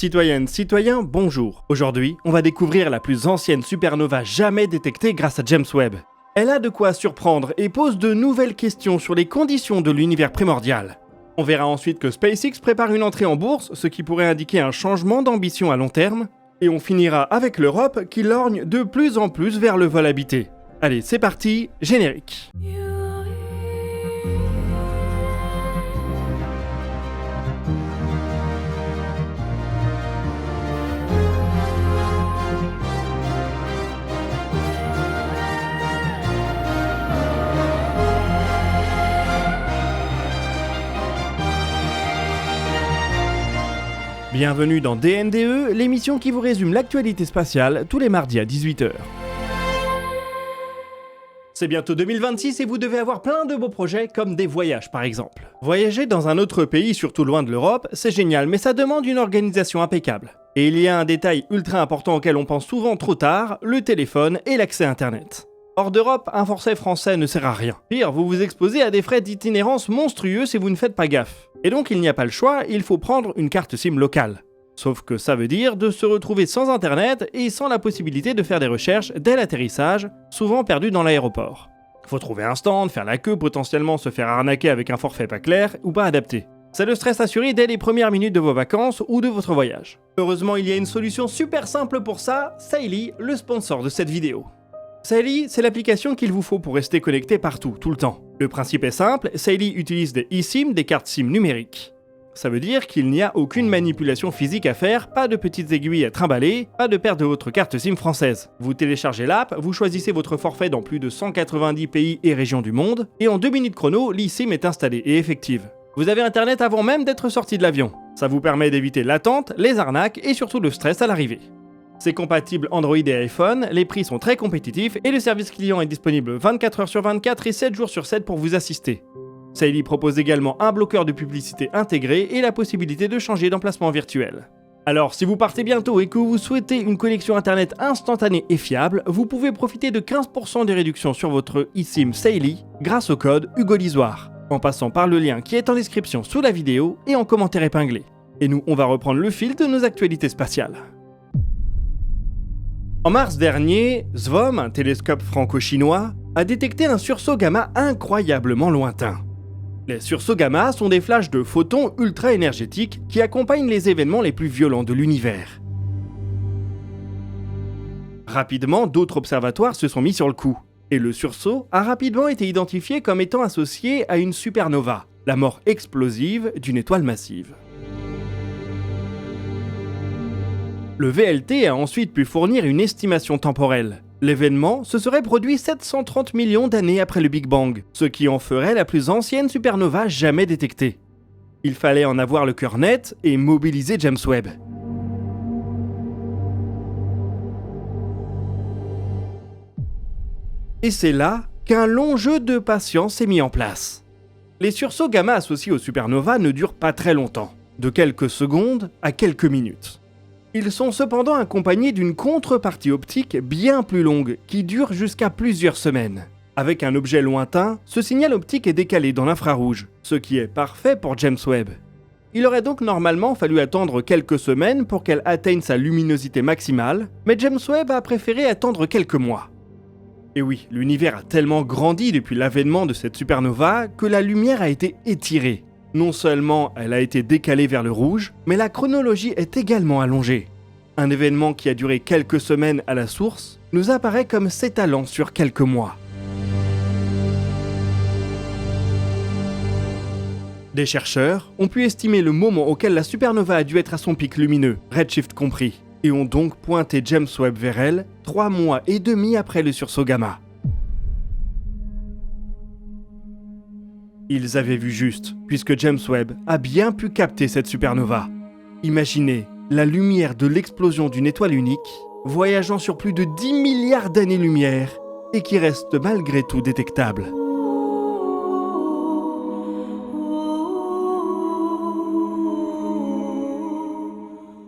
Citoyennes, citoyens, bonjour. Aujourd'hui, on va découvrir la plus ancienne supernova jamais détectée grâce à James Webb. Elle a de quoi surprendre et pose de nouvelles questions sur les conditions de l'univers primordial. On verra ensuite que SpaceX prépare une entrée en bourse, ce qui pourrait indiquer un changement d'ambition à long terme. Et on finira avec l'Europe qui lorgne de plus en plus vers le vol habité. Allez, c'est parti, générique. Bienvenue dans DNDE, l'émission qui vous résume l'actualité spatiale tous les mardis à 18h. C'est bientôt 2026 et vous devez avoir plein de beaux projets comme des voyages par exemple. Voyager dans un autre pays, surtout loin de l'Europe, c'est génial mais ça demande une organisation impeccable. Et il y a un détail ultra important auquel on pense souvent trop tard, le téléphone et l'accès Internet. Hors d'Europe, un forfait français ne sert à rien. Pire, vous vous exposez à des frais d'itinérance monstrueux si vous ne faites pas gaffe. Et donc il n'y a pas le choix, il faut prendre une carte SIM locale. Sauf que ça veut dire de se retrouver sans internet et sans la possibilité de faire des recherches dès l'atterrissage, souvent perdues dans l'aéroport. Faut trouver un stand, faire la queue, potentiellement se faire arnaquer avec un forfait pas clair ou pas adapté. C'est le stress assuré dès les premières minutes de vos vacances ou de votre voyage. Heureusement, il y a une solution super simple pour ça, Saily, le sponsor de cette vidéo. Saily, c'est l'application qu'il vous faut pour rester connecté partout, tout le temps. Le principe est simple, Saily utilise des eSIM, des cartes SIM numériques. Ça veut dire qu'il n'y a aucune manipulation physique à faire, pas de petites aiguilles à trimballer, pas de perte de votre carte SIM française. Vous téléchargez l'app, vous choisissez votre forfait dans plus de 190 pays et régions du monde, et en 2 minutes chrono, l'eSIM est installée et effective. Vous avez internet avant même d'être sorti de l'avion. Ça vous permet d'éviter l'attente, les arnaques et surtout le stress à l'arrivée. C'est compatible Android et iPhone, les prix sont très compétitifs et le service client est disponible 24 h sur 24 et 7 jours sur 7 pour vous assister. Saily propose également un bloqueur de publicité intégré et la possibilité de changer d'emplacement virtuel. Alors, si vous partez bientôt et que vous souhaitez une connexion internet instantanée et fiable, vous pouvez profiter de 15% de réduction sur votre eSIM Saily grâce au code HugoLisoire, en passant par le lien qui est en description sous la vidéo et en commentaire épinglé. Et nous, on va reprendre le fil de nos actualités spatiales. En mars dernier, SVOM, un télescope franco-chinois, a détecté un sursaut gamma incroyablement lointain. Les sursauts gamma sont des flashs de photons ultra-énergétiques qui accompagnent les événements les plus violents de l'univers. Rapidement, d'autres observatoires se sont mis sur le coup, et le sursaut a rapidement été identifié comme étant associé à une supernova, la mort explosive d'une étoile massive. Le VLT a ensuite pu fournir une estimation temporelle. L'événement se serait produit 730 millions d'années après le Big Bang, ce qui en ferait la plus ancienne supernova jamais détectée. Il fallait en avoir le cœur net et mobiliser James Webb. Et c'est là qu'un long jeu de patience s'est mis en place. Les sursauts gamma associés aux supernovas ne durent pas très longtemps, de quelques secondes à quelques minutes. Ils sont cependant accompagnés d'une contrepartie optique bien plus longue, qui dure jusqu'à plusieurs semaines. Avec un objet lointain, ce signal optique est décalé dans l'infrarouge, ce qui est parfait pour James Webb. Il aurait donc normalement fallu attendre quelques semaines pour qu'elle atteigne sa luminosité maximale, mais James Webb a préféré attendre quelques mois. Et oui, l'univers a tellement grandi depuis l'avènement de cette supernova que la lumière a été étirée. Non seulement elle a été décalée vers le rouge, mais la chronologie est également allongée. Un événement qui a duré quelques semaines à la source nous apparaît comme s'étalant sur quelques mois. Des chercheurs ont pu estimer le moment auquel la supernova a dû être à son pic lumineux, redshift compris, et ont donc pointé James Webb vers elle 3 mois et demi après le sursaut gamma. Ils avaient vu juste, puisque James Webb a bien pu capter cette supernova. Imaginez la lumière de l'explosion d'une étoile unique, voyageant sur plus de 10 milliards d'années-lumière, et qui reste malgré tout détectable.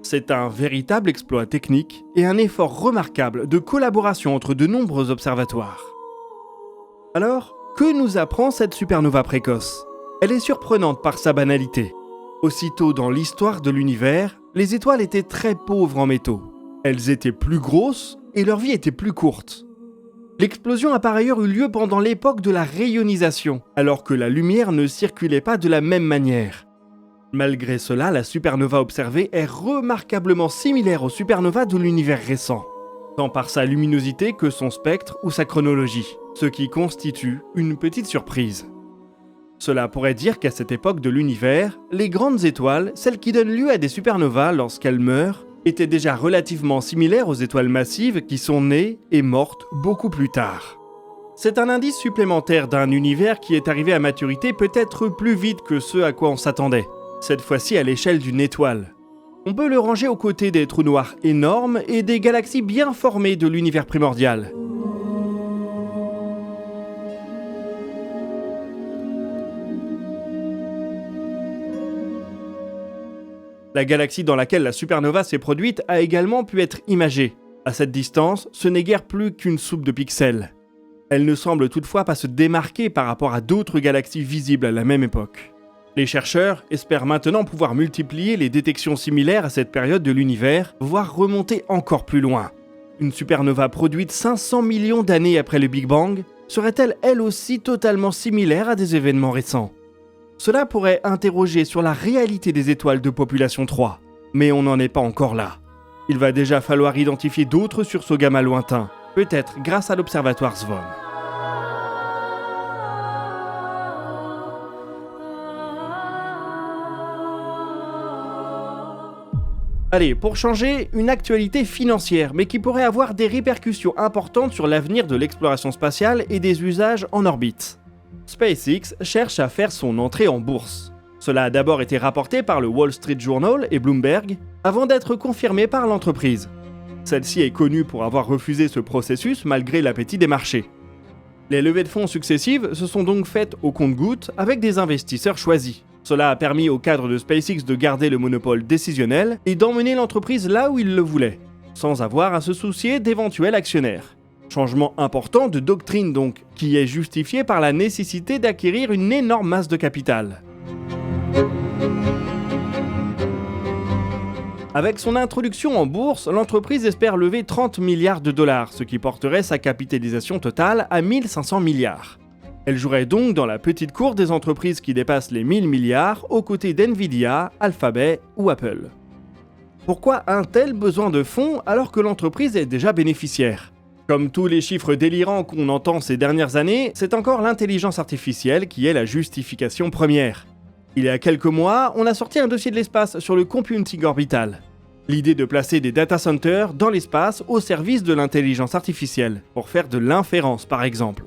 C'est un véritable exploit technique et un effort remarquable de collaboration entre de nombreux observatoires. Alors, que nous apprend cette supernova précoce ? Elle est surprenante par sa banalité. Aussitôt dans l'histoire de l'univers, les étoiles étaient très pauvres en métaux. Elles étaient plus grosses et leur vie était plus courte. L'explosion a par ailleurs eu lieu pendant l'époque de la rayonisation, alors que la lumière ne circulait pas de la même manière. Malgré cela, la supernova observée est remarquablement similaire aux supernovas de l'univers récent, tant par sa luminosité que son spectre ou sa chronologie, ce qui constitue une petite surprise. Cela pourrait dire qu'à cette époque de l'univers, les grandes étoiles, celles qui donnent lieu à des supernovas lorsqu'elles meurent, étaient déjà relativement similaires aux étoiles massives qui sont nées et mortes beaucoup plus tard. C'est un indice supplémentaire d'un univers qui est arrivé à maturité peut-être plus vite que ce à quoi on s'attendait, cette fois-ci à l'échelle d'une étoile. On peut le ranger aux côtés des trous noirs énormes et des galaxies bien formées de l'univers primordial. La galaxie dans laquelle la supernova s'est produite a également pu être imagée. À cette distance, ce n'est guère plus qu'une soupe de pixels. Elle ne semble toutefois pas se démarquer par rapport à d'autres galaxies visibles à la même époque. Les chercheurs espèrent maintenant pouvoir multiplier les détections similaires à cette période de l'univers, voire remonter encore plus loin. Une supernova produite 500 millions d'années après le Big Bang serait-elle elle aussi totalement similaire à des événements récents ? Cela pourrait interroger sur la réalité des étoiles de population 3, mais on n'en est pas encore là. Il va déjà falloir identifier d'autres sursauts gamma lointains, peut-être grâce à l'observatoire SVOM. Allez, pour changer, une actualité financière, mais qui pourrait avoir des répercussions importantes sur l'avenir de l'exploration spatiale et des usages en orbite. SpaceX cherche à faire son entrée en bourse. Cela a d'abord été rapporté par le Wall Street Journal et Bloomberg, avant d'être confirmé par l'entreprise. Celle-ci est connue pour avoir refusé ce processus malgré l'appétit des marchés. Les levées de fonds successives se sont donc faites au compte-gouttes avec des investisseurs choisis. Cela a permis au cadre de SpaceX de garder le monopole décisionnel et d'emmener l'entreprise là où il le voulait, sans avoir à se soucier d'éventuels actionnaires. Changement important de doctrine donc, qui est justifié par la nécessité d'acquérir une énorme masse de capital. Avec son introduction en bourse, l'entreprise espère lever 30 milliards de dollars, ce qui porterait sa capitalisation totale à 1500 milliards. Elle jouerait donc dans la petite cour des entreprises qui dépassent les 1000 milliards aux côtés d'NVIDIA, Alphabet ou Apple. Pourquoi un tel besoin de fonds alors que l'entreprise est déjà bénéficiaire ? Comme tous les chiffres délirants qu'on entend ces dernières années, c'est encore l'intelligence artificielle qui est la justification première. Il y a quelques mois, on a sorti un dossier de l'espace sur le computing orbital. L'idée de placer des data centers dans l'espace au service de l'intelligence artificielle, pour faire de l'inférence par exemple.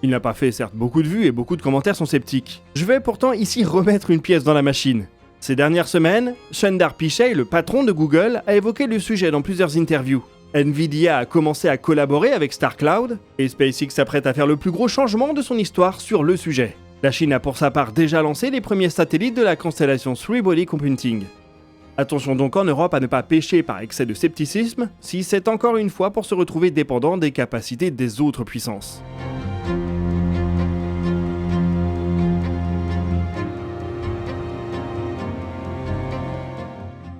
Il n'a pas fait certes beaucoup de vues et beaucoup de commentaires sont sceptiques. Je vais pourtant ici remettre une pièce dans la machine. Ces dernières semaines, Sundar Pichai, le patron de Google, a évoqué le sujet dans plusieurs interviews. NVIDIA a commencé à collaborer avec StarCloud et SpaceX s'apprête à faire le plus gros changement de son histoire sur le sujet. La Chine a pour sa part déjà lancé les premiers satellites de la constellation Three Body Computing. Attention donc en Europe à ne pas pécher par excès de scepticisme, si c'est encore une fois pour se retrouver dépendant des capacités des autres puissances.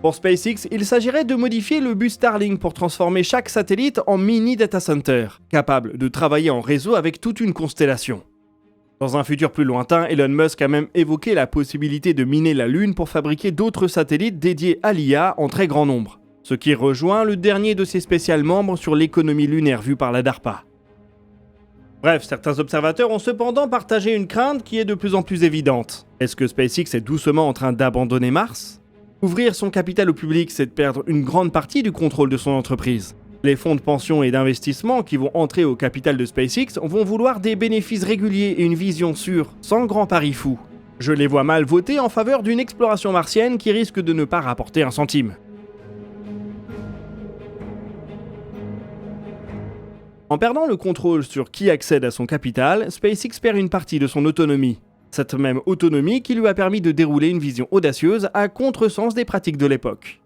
Pour SpaceX, il s'agirait de modifier le bus Starlink pour transformer chaque satellite en mini data center, capable de travailler en réseau avec toute une constellation. Dans un futur plus lointain, Elon Musk a même évoqué la possibilité de miner la Lune pour fabriquer d'autres satellites dédiés à l'IA en très grand nombre, ce qui rejoint le dernier de ses spécial membres sur l'économie lunaire vue par la DARPA. Bref, certains observateurs ont cependant partagé une crainte qui est de plus en plus évidente. Est-ce que SpaceX est doucement en train d'abandonner Mars ? Ouvrir son capital au public, c'est de perdre une grande partie du contrôle de son entreprise. Les fonds de pension et d'investissement qui vont entrer au capital de SpaceX vont vouloir des bénéfices réguliers et une vision sûre, sans grand pari fou. Je les vois mal voter en faveur d'une exploration martienne qui risque de ne pas rapporter un centime. En perdant le contrôle sur qui accède à son capital, SpaceX perd une partie de son autonomie. Cette même autonomie qui lui a permis de dérouler une vision audacieuse à contresens des pratiques de l'époque.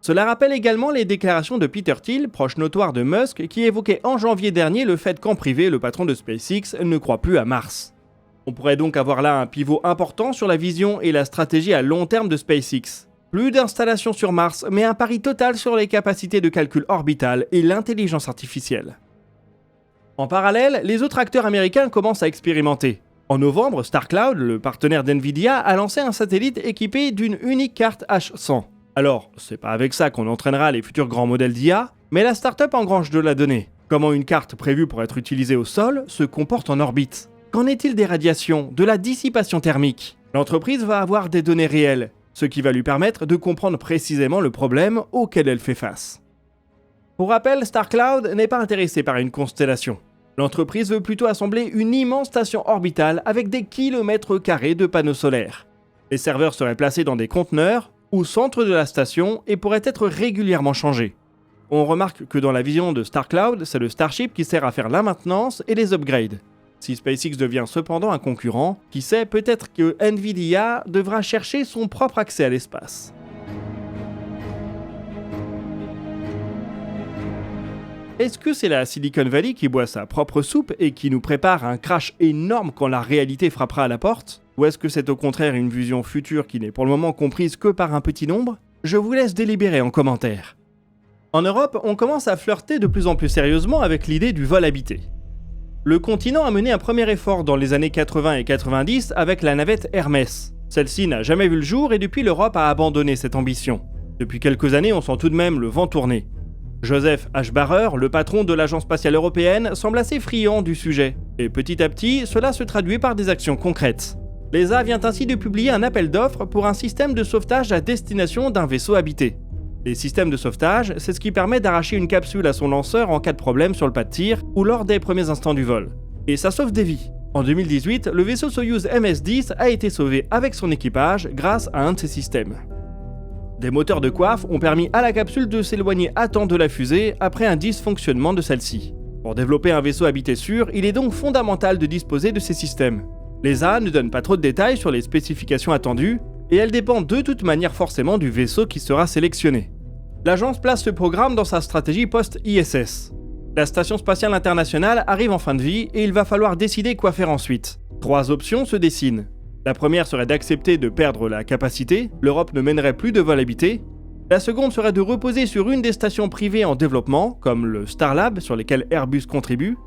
Cela rappelle également les déclarations de Peter Thiel, proche notoire de Musk, qui évoquait en janvier dernier le fait qu'en privé, le patron de SpaceX ne croit plus à Mars. On pourrait donc avoir là un pivot important sur la vision et la stratégie à long terme de SpaceX. Plus d'installations sur Mars, mais un pari total sur les capacités de calcul orbital et l'intelligence artificielle. En parallèle, les autres acteurs américains commencent à expérimenter. En novembre, StarCloud, le partenaire d'NVIDIA, a lancé un satellite équipé d'une unique carte H100. Alors, c'est pas avec ça qu'on entraînera les futurs grands modèles d'IA, mais la startup engrange de la donnée. Comment une carte prévue pour être utilisée au sol se comporte en orbite? Qu'en est-il des radiations, de la dissipation thermique? L'entreprise va avoir des données réelles, ce qui va lui permettre de comprendre précisément le problème auquel elle fait face. Pour rappel, StarCloud n'est pas intéressé par une constellation. L'entreprise veut plutôt assembler une immense station orbitale avec des kilomètres carrés de panneaux solaires. Les serveurs seraient placés dans des conteneurs au centre de la station et pourraient être régulièrement changés. On remarque que dans la vision de StarCloud, c'est le Starship qui sert à faire la maintenance et les upgrades. Si SpaceX devient cependant un concurrent, qui sait, peut-être que NVIDIA devra chercher son propre accès à l'espace. Est-ce que c'est la Silicon Valley qui boit sa propre soupe et qui nous prépare un crash énorme quand la réalité frappera à la porte? Ou est-ce que c'est au contraire une vision future qui n'est pour le moment comprise que par un petit nombre? Je vous laisse délibérer en commentaire. En Europe, on commence à flirter de plus en plus sérieusement avec l'idée du vol habité. Le continent a mené un premier effort dans les années 80 et 90 avec la navette Hermès. Celle-ci n'a jamais vu le jour et depuis l'Europe a abandonné cette ambition. Depuis quelques années, on sent tout de même le vent tourner. Joseph H. Barrer, le patron de l'Agence spatiale européenne, semble assez friand du sujet. Et petit à petit, cela se traduit par des actions concrètes. L'ESA vient ainsi de publier un appel d'offres pour un système de sauvetage à destination d'un vaisseau habité. Les systèmes de sauvetage, c'est ce qui permet d'arracher une capsule à son lanceur en cas de problème sur le pas de tir ou lors des premiers instants du vol. Et ça sauve des vies. En 2018, le vaisseau Soyuz MS-10 a été sauvé avec son équipage grâce à un de ces systèmes. Des moteurs de coiffe ont permis à la capsule de s'éloigner à temps de la fusée après un dysfonctionnement de celle-ci. Pour développer un vaisseau habité sûr, il est donc fondamental de disposer de ces systèmes. L'ESA ne donne pas trop de détails sur les spécifications attendues, et elle dépend de toute manière forcément du vaisseau qui sera sélectionné. L'agence place ce programme dans sa stratégie post-ISS. La Station spatiale internationale arrive en fin de vie et il va falloir décider quoi faire ensuite. 3 options se dessinent. La première serait d'accepter de perdre la capacité, l'Europe ne mènerait plus de vol habité. La seconde serait de reposer sur une des stations privées en développement, comme le Starlab sur lesquelles Airbus contribue.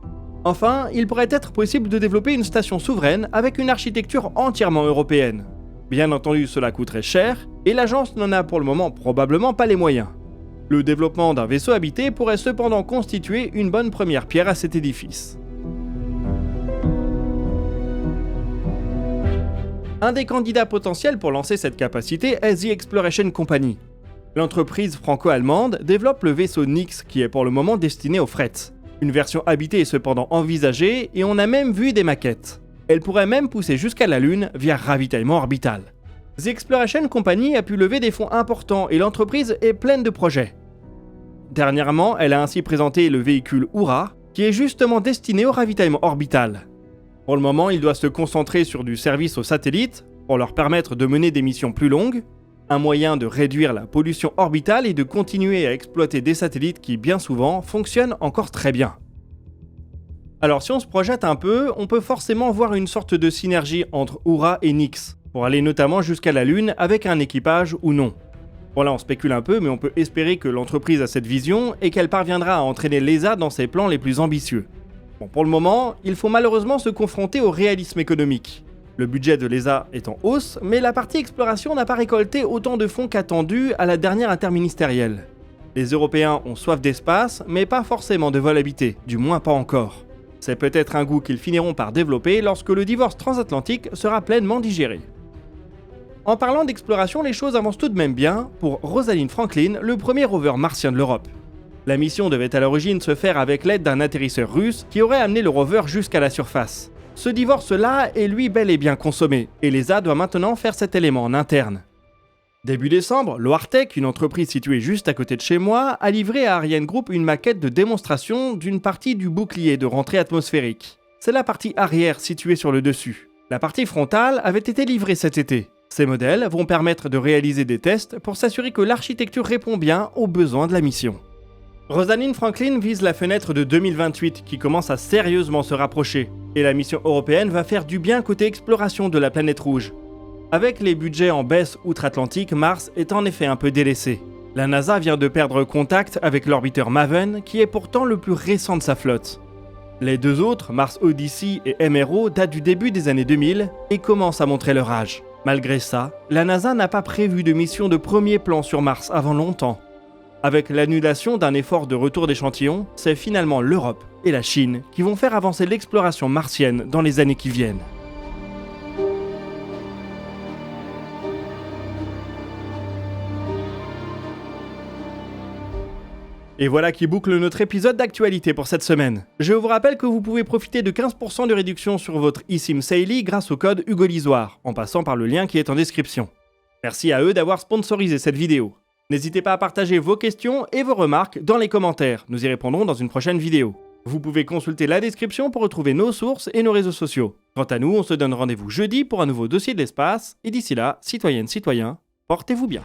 Enfin, il pourrait être possible de développer une station souveraine avec une architecture entièrement européenne. Bien entendu, cela coûterait cher, et l'agence n'en a pour le moment probablement pas les moyens. Le développement d'un vaisseau habité pourrait cependant constituer une bonne première pierre à cet édifice. Un des candidats potentiels pour lancer cette capacité est The Exploration Company. L'entreprise franco-allemande développe le vaisseau Nyx qui est pour le moment destiné au fret. Une version habitée est cependant envisagée et on a même vu des maquettes. Elle pourrait même pousser jusqu'à la Lune via ravitaillement orbital. The Exploration Company a pu lever des fonds importants et l'entreprise est pleine de projets. Dernièrement, elle a ainsi présenté le véhicule Oura, qui est justement destiné au ravitaillement orbital. Pour le moment, il doit se concentrer sur du service aux satellites pour leur permettre de mener des missions plus longues, un moyen de réduire la pollution orbitale et de continuer à exploiter des satellites qui, bien souvent, fonctionnent encore très bien. Alors si on se projette un peu, on peut forcément voir une sorte de synergie entre Oura et Nyx, pour aller notamment jusqu'à la Lune avec un équipage ou non. Bon là on spécule un peu, mais on peut espérer que l'entreprise a cette vision et qu'elle parviendra à entraîner l'ESA dans ses plans les plus ambitieux. Bon, pour le moment, il faut malheureusement se confronter au réalisme économique. Le budget de l'ESA est en hausse, mais la partie exploration n'a pas récolté autant de fonds qu'attendu à la dernière interministérielle. Les Européens ont soif d'espace, mais pas forcément de vol habité, du moins pas encore. C'est peut-être un goût qu'ils finiront par développer lorsque le divorce transatlantique sera pleinement digéré. En parlant d'exploration, les choses avancent tout de même bien pour Rosalind Franklin, le premier rover martien de l'Europe. La mission devait à l'origine se faire avec l'aide d'un atterrisseur russe qui aurait amené le rover jusqu'à la surface. Ce divorce-là est lui bel et bien consommé, et l'ESA doit maintenant faire cet élément en interne. Début décembre, Loartec, une entreprise située juste à côté de chez moi, a livré à Ariane Group une maquette de démonstration d'une partie du bouclier de rentrée atmosphérique. C'est la partie arrière située sur le dessus. La partie frontale avait été livrée cet été. Ces modèles vont permettre de réaliser des tests pour s'assurer que l'architecture répond bien aux besoins de la mission. Rosalind Franklin vise la fenêtre de 2028 qui commence à sérieusement se rapprocher, et la mission européenne va faire du bien côté exploration de la planète rouge. Avec les budgets en baisse outre-Atlantique, Mars est en effet un peu délaissé. La NASA vient de perdre contact avec l'orbiteur Maven, qui est pourtant le plus récent de sa flotte. Les deux autres, Mars Odyssey et MRO, datent du début des années 2000 et commencent à montrer leur âge. Malgré ça, la NASA n'a pas prévu de mission de premier plan sur Mars avant longtemps. Avec l'annulation d'un effort de retour d'échantillons, c'est finalement l'Europe et la Chine qui vont faire avancer l'exploration martienne dans les années qui viennent. Et voilà qui boucle notre épisode d'actualité pour cette semaine. Je vous rappelle que vous pouvez profiter de 15% de réduction sur votre eSIM Saily grâce au code Hugo Lisoire, en passant par le lien qui est en description. Merci à eux d'avoir sponsorisé cette vidéo. N'hésitez pas à partager vos questions et vos remarques dans les commentaires, nous y répondrons dans une prochaine vidéo. Vous pouvez consulter la description pour retrouver nos sources et nos réseaux sociaux. Quant à nous, on se donne rendez-vous jeudi pour un nouveau dossier de l'espace, et d'ici là, citoyennes, citoyens, portez-vous bien.